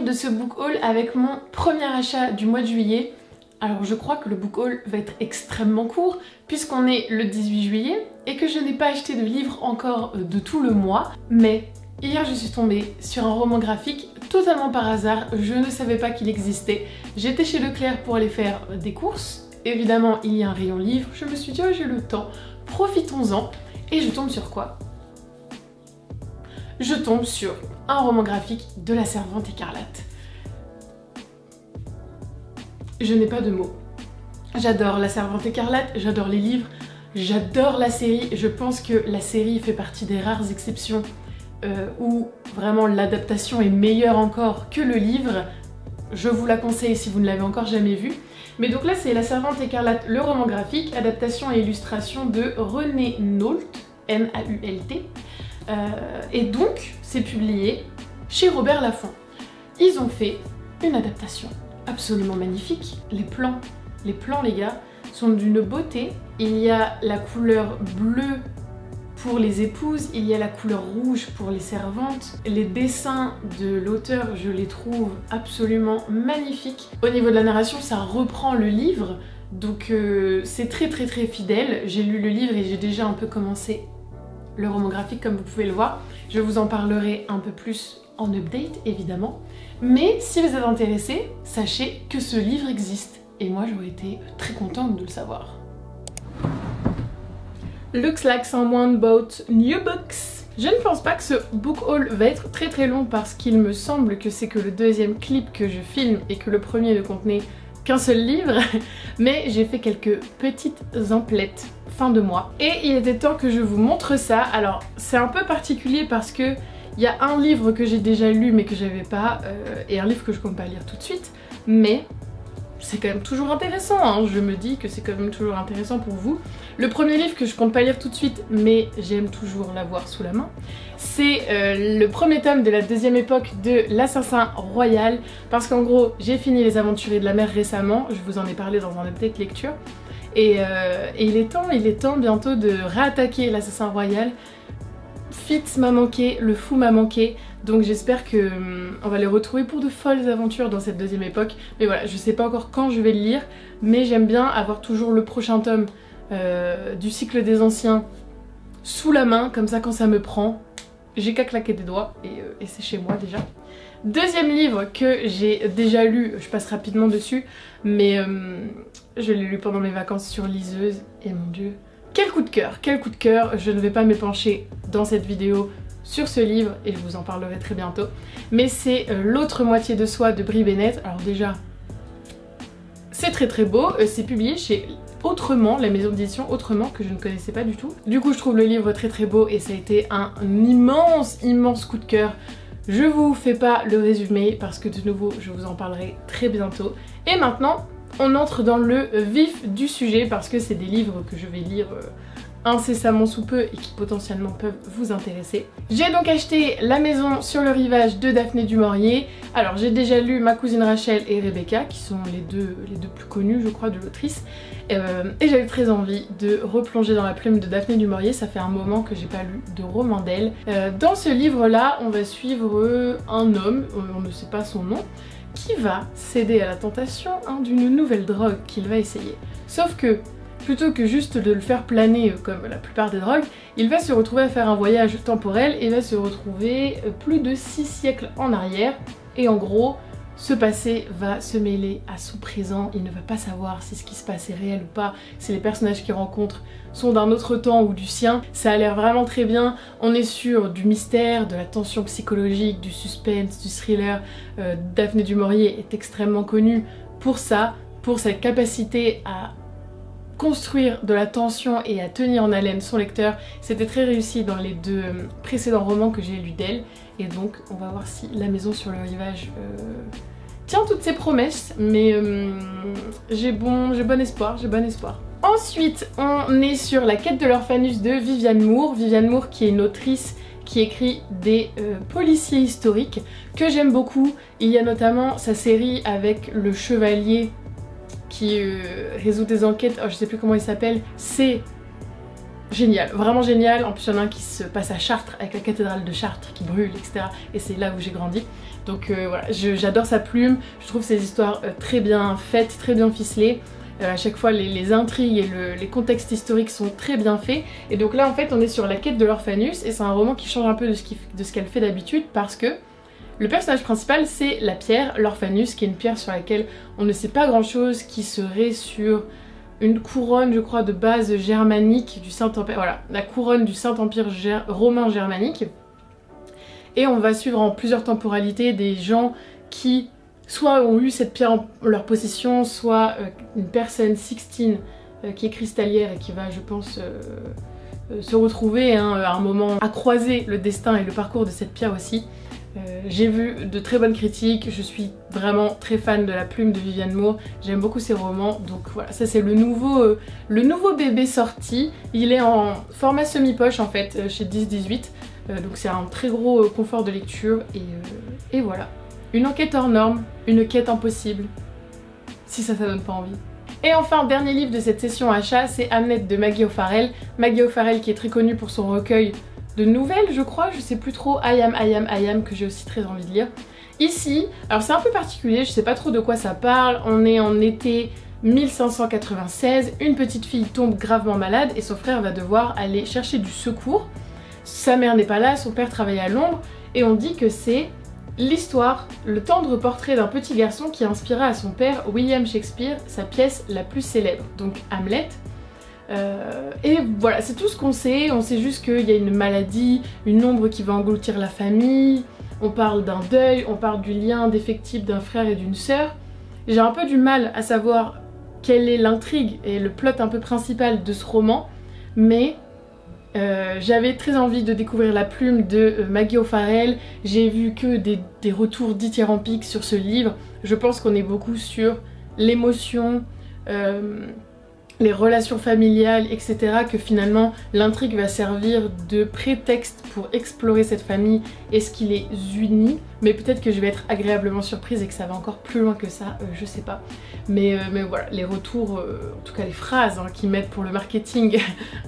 de ce book haul avec mon premier achat du mois de juillet. Alors je crois que le book haul va être extrêmement court puisqu'on est le 18 juillet et que je n'ai pas acheté de livre encore de tout le mois. Mais hier je suis tombée sur un roman graphique totalement par hasard, je ne savais pas qu'il existait. J'étais chez Leclerc pour aller faire des courses. Évidemment il y a un rayon livre, je me suis dit oh j'ai le temps, profitons-en. Et je tombe sur quoi? Je tombe sur un roman graphique de La Servante écarlate. Je n'ai pas de mots. J'adore La Servante écarlate, j'adore les livres, j'adore la série. Je pense que la série fait partie des rares exceptions où vraiment l'adaptation est meilleure encore que le livre. Je vous la conseille si vous ne l'avez encore jamais vue. Mais donc là c'est La Servante écarlate, le roman graphique, adaptation et illustration de René Nault, N-A-U-L-T. Et donc c'est publié chez Robert Laffont. Ils ont fait une adaptation absolument magnifique. Les plans les gars sont d'une beauté. Il y a la couleur bleue pour les épouses, il y a la couleur rouge pour les servantes. Les dessins de l'auteur, je les trouve absolument magnifiques. Au niveau de la narration, ça reprend le livre, donc c'est très fidèle. J'ai lu le livre et j'ai déjà un peu commencé le roman graphique comme vous pouvez le voir. Je vous en parlerai un peu plus en update évidemment. Mais si vous êtes intéressés, sachez que ce livre existe. Et moi j'aurais été très contente de le savoir. Looks like someone bought new books. Je ne pense pas que ce book haul va être très long parce qu'il me semble que c'est que le deuxième clip que je filme et que le premier ne contenait qu'un seul livre, mais j'ai fait quelques petites emplettes fin de mois. Et il était temps que je vous montre ça. Alors c'est un peu particulier parce que il y a un livre que j'ai déjà lu mais que j'avais pas, et un livre que je compte pas lire tout de suite, mais c'est quand même toujours intéressant, hein. Je me dis que c'est quand même toujours intéressant pour vous. Le premier livre que je compte pas lire tout de suite, mais j'aime toujours l'avoir sous la main, c'est le premier tome de la deuxième époque de l'Assassin Royal, parce qu'en gros, j'ai fini Les Aventuriers de la Mer récemment, je vous en ai parlé dans un update lecture, et il est temps bientôt de réattaquer l'Assassin Royal. Fitz m'a manqué, le fou m'a manqué, donc j'espère que on va les retrouver pour de folles aventures dans cette deuxième époque. Mais voilà, je sais pas encore quand je vais le lire, mais j'aime bien avoir toujours le prochain tome du cycle des anciens sous la main, comme ça quand ça me prend, j'ai qu'à claquer des doigts et c'est chez moi déjà. Deuxième livre que j'ai déjà lu, je passe rapidement dessus, mais je l'ai lu pendant mes vacances sur liseuse et mon dieu, quel coup de cœur, je ne vais pas m'épancher dans cette vidéo sur ce livre et je vous en parlerai très bientôt, mais c'est L'autre moitié de soi de Brie Bennett. Alors déjà, c'est très beau, c'est publié chez Autrement, la maison d'édition Autrement que je ne connaissais pas du tout. Du coup je trouve le livre très beau et ça a été un immense coup de cœur. Je vous fais pas le résumé parce que de nouveau je vous en parlerai très bientôt. Et maintenant on entre dans le vif du sujet parce que c'est des livres que je vais lire incessamment sous peu et qui potentiellement peuvent vous intéresser. J'ai donc acheté La maison sur le rivage de Daphné du Maurier. Alors j'ai déjà lu Ma cousine Rachel et Rebecca qui sont les deux plus connus je crois de l'autrice, et j'avais très envie de replonger dans la plume de Daphné du Maurier. Ça fait un moment que j'ai pas lu de roman d'elle. Dans ce livre là on va suivre un homme, on ne sait pas son nom, qui va céder à la tentation d'une nouvelle drogue qu'il va essayer. Sauf que plutôt que juste de le faire planer comme la plupart des drogues, il va se retrouver à faire un voyage temporel et va se retrouver plus de 6 siècles en arrière. Et en gros, ce passé va se mêler à son présent, il ne va pas savoir si ce qui se passe est réel ou pas, si les personnages qu'il rencontre sont d'un autre temps ou du sien. Ça a l'air vraiment très bien, on est sur du mystère, de la tension psychologique, du suspense, du thriller. Daphné du Maurier est extrêmement connue pour ça, pour sa capacité à construire de la tension et à tenir en haleine son lecteur. C'était très réussi dans les deux précédents romans que j'ai lus d'elle, et donc on va voir si La maison sur le rivage tient toutes ses promesses, mais j'ai bon espoir. Ensuite on est sur La quête de l'Orphanus de Viviane Moore. Viviane Moore qui est une autrice qui écrit des policiers historiques que j'aime beaucoup. Il y a notamment sa série avec le chevalier qui résout des enquêtes, oh, je sais plus comment il s'appelle, c'est génial, vraiment génial. En plus il y en a un qui se passe à Chartres avec la cathédrale de Chartres qui brûle, etc. Et c'est là où j'ai grandi. Donc voilà, j'adore sa plume, je trouve ses histoires très bien faites, très bien ficelées. À chaque fois les intrigues et les contextes historiques sont très bien faits. Et donc là en fait on est sur la quête de l'Orphanus et c'est un roman qui change un peu de ce qu'elle fait d'habitude parce que le personnage principal c'est la pierre, l'Orphanus, qui est une pierre sur laquelle on ne sait pas grand chose, qui serait sur une couronne je crois de base germanique du Saint-Empire, voilà, la couronne du Saint-Empire romain germanique. Et on va suivre en plusieurs temporalités des gens qui soit ont eu cette pierre en leur possession, soit une personne, Sixtine, qui est cristallière et qui va, je pense, se retrouver à un moment à croiser le destin et le parcours de cette pierre aussi. J'ai vu de très bonnes critiques, je suis vraiment très fan de la plume de Viviane Moore, j'aime beaucoup ses romans, donc voilà, ça c'est le nouveau bébé sorti. Il est en format semi-poche en fait, chez 10-18, donc c'est un très gros confort de lecture et voilà. Une enquête hors norme, une quête impossible, si ça donne pas envie. Et enfin, dernier livre de cette session achat, c'est Hamlet de Maggie O'Farrell. Maggie O'Farrell qui est très connue pour son recueil de nouvelles, je crois, je sais plus trop, I Am, que j'ai aussi très envie de lire. Ici, alors c'est un peu particulier, je sais pas trop de quoi ça parle, on est en été 1596, une petite fille tombe gravement malade et son frère va devoir aller chercher du secours. Sa mère n'est pas là, son père travaille à Londres et on dit que c'est l'histoire, le tendre portrait d'un petit garçon qui inspira à son père William Shakespeare sa pièce la plus célèbre, donc Hamlet. Et voilà, c'est tout ce qu'on sait. On sait juste qu'il y a une maladie, une ombre qui va engloutir la famille, on parle d'un deuil, on parle du lien défectible d'un frère et d'une sœur. J'ai un peu du mal à savoir quelle est l'intrigue et le plot un peu principal de ce roman, mais j'avais très envie de découvrir la plume de Maggie O'Farrell. J'ai vu que des retours dithyrambiques sur ce livre. Je pense qu'on est beaucoup sur l'émotion, les relations familiales, etc. Que finalement l'intrigue va servir de prétexte pour explorer cette famille et ce qui les unit. Mais peut-être que je vais être agréablement surprise et que ça va encore plus loin que ça, je sais pas. Mais voilà, les retours, en tout cas les phrases qu'ils mettent pour le marketing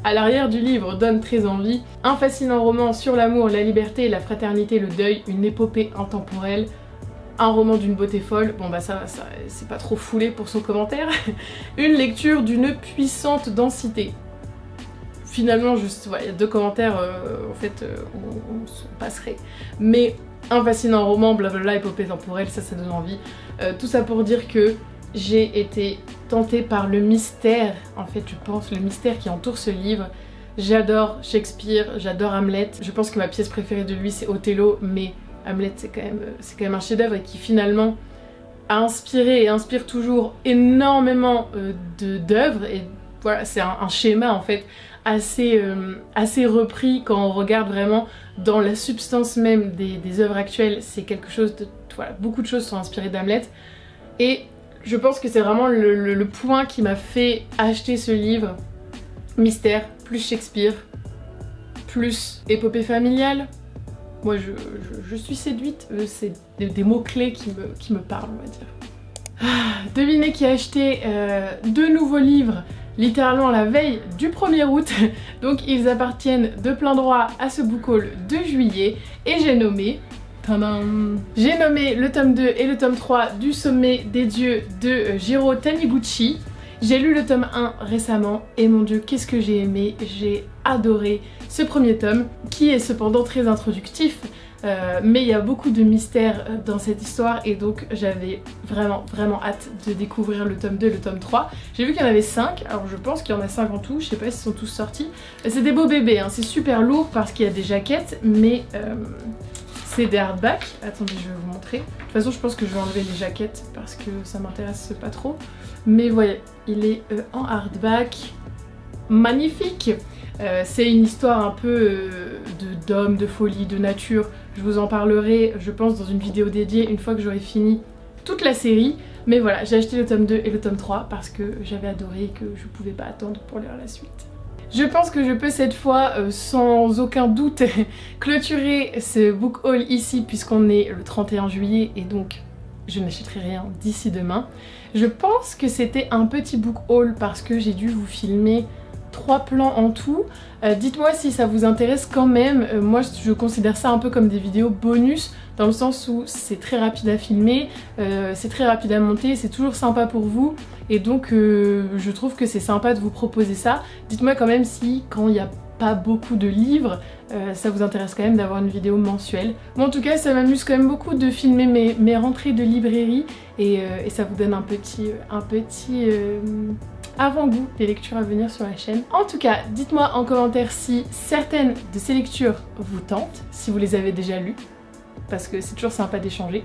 à l'arrière du livre donnent très envie. Un fascinant roman sur l'amour, la liberté, la fraternité, le deuil, une épopée intemporelle. Un roman d'une beauté folle, bon bah ça c'est pas trop foulé pour son commentaire. Une lecture d'une puissante densité. Finalement, il y a deux commentaires, en fait, on se passerait. Mais un fascinant roman, blablabla, épopée temporelle, ça donne envie. Tout ça pour dire que j'ai été tentée par le mystère, en fait je pense, le mystère qui entoure ce livre. J'adore Shakespeare, j'adore Hamlet. Je pense que ma pièce préférée de lui c'est Othello, mais Hamlet c'est quand même un chef-d'œuvre et qui finalement a inspiré et inspire toujours énormément d'œuvres. Et voilà, c'est un schéma en fait assez repris quand on regarde vraiment dans la substance même des œuvres actuelles. C'est quelque chose de... Voilà, beaucoup de choses sont inspirées d'Hamlet. Et je pense que c'est vraiment le point qui m'a fait acheter ce livre. Mystère, plus Shakespeare, plus épopée familiale. Moi je suis séduite, c'est des mots-clés qui me parlent, on va dire. Devinez qui a acheté deux nouveaux livres littéralement la veille du 1er août. Donc ils appartiennent de plein droit à ce book haul de juillet. Et j'ai nommé... J'ai nommé le tome 2 et le tome 3 du Sommet des Dieux de Jiro Taniguchi. J'ai lu le tome 1 récemment et mon dieu qu'est-ce que j'ai aimé, j'ai adoré ce premier tome qui est cependant très introductif, mais il y a beaucoup de mystères dans cette histoire et donc j'avais vraiment hâte de découvrir le tome 2 et le tome 3. J'ai vu qu'il y en avait 5, alors je pense qu'il y en a 5 en tout, je sais pas s'ils sont tous sortis. C'est des beaux bébés, hein. C'est super lourd parce qu'il y a des jaquettes, mais c'est des hardbacks. Attendez, je vais vous montrer. De toute façon, je pense que je vais enlever les jaquettes parce que ça m'intéresse pas trop. Mais voyez, il est en hardback. Magnifique. C'est une histoire un peu d'homme, de folie, de nature. Je vous en parlerai, je pense, dans une vidéo dédiée une fois que j'aurai fini toute la série. Mais voilà, j'ai acheté le tome 2 et le tome 3 parce que j'avais adoré et que je pouvais pas attendre pour lire la suite. Je pense que je peux cette fois, sans aucun doute, clôturer ce book haul ici puisqu'on est le 31 juillet et donc je n'achèterai rien d'ici demain. Je pense que c'était un petit book haul parce que j'ai dû vous filmer 3 plans en tout. Dites-moi si ça vous intéresse quand même. Moi je considère ça un peu comme des vidéos bonus, dans le sens où c'est très rapide à filmer, c'est très rapide à monter, c'est toujours sympa pour vous, et donc je trouve que c'est sympa de vous proposer ça. Dites-moi quand même si, quand il n'y a pas beaucoup de livres, ça vous intéresse quand même d'avoir une vidéo mensuelle. Moi en tout cas ça m'amuse quand même beaucoup de filmer mes rentrées de librairie, et ça vous donne un petit avant-goût des lectures à venir sur la chaîne. En tout cas, dites-moi en commentaire si certaines de ces lectures vous tentent, si vous les avez déjà lues, parce que c'est toujours sympa d'échanger.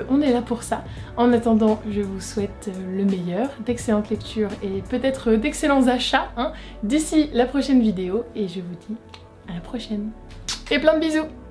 On est là pour ça. En attendant, je vous souhaite le meilleur, d'excellentes lectures et peut-être d'excellents achats d'ici la prochaine vidéo, et je vous dis à la prochaine. Et plein de bisous!